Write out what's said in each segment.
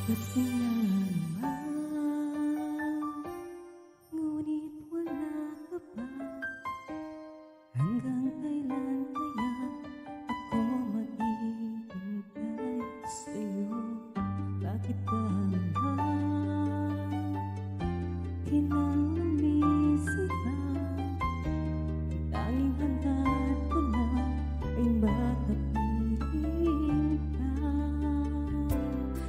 Kasi nga naman, ngunit wala ka pa. Hanggang kailan kaya ako maghihintay sa'yo? Bakit ba naman kailang umisip ka? Tanging hangad ko na ay makapiling ka.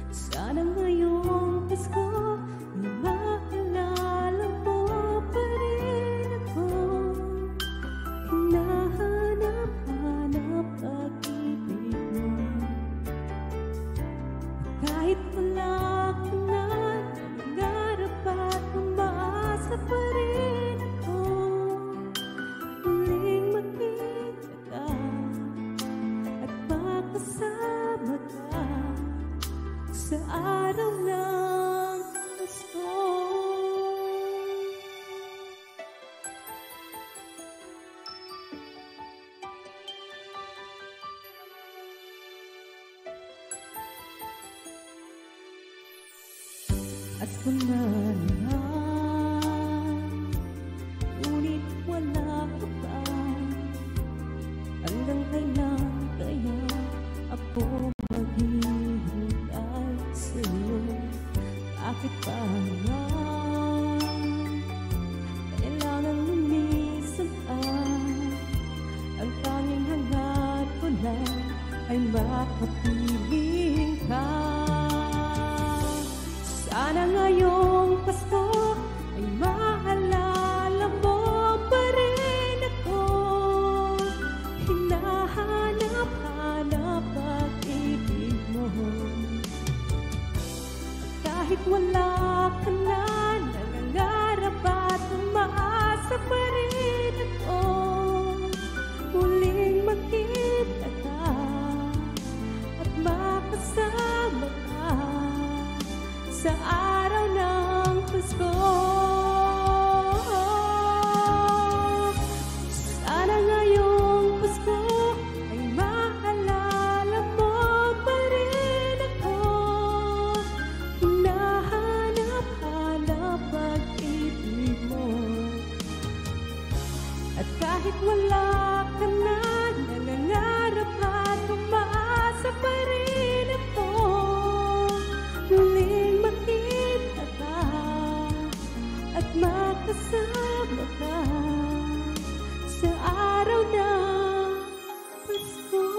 Sana ngayong Pasko ay maalala mo pa rin ako. Hinahanap-hanap pag-ibig mo. Kahit wala ka na, nangarap at umaasa pa rin ako. Muling makita ka at makasama ka sa araw ng Pasko. At kung naman, ngunit wala ka pa. Hanggang kailan kaya ako maghihintay sa'yo? Bakit pa nga kailangan lumisan ka? Ang tanging hangad ko lang ay makapiling ka. Sana ngayong Pasko ay maalala mo pa rin ako. Hinahanap-hanap pag-ibig mo. Kahit wala ka na, nangangarap at umaasa pa rin ako. Muling makita ka at makasama ka sa araw ng Pasko. Sana ngayong Pasko ay maalala mo pa rin ako. Hinahanap-hanap pag-ibig mo. At kahit wala ka na, nangangarap at umaasa pa rin ako. Muling makita ka at makasama ka sa araw ng Pasko.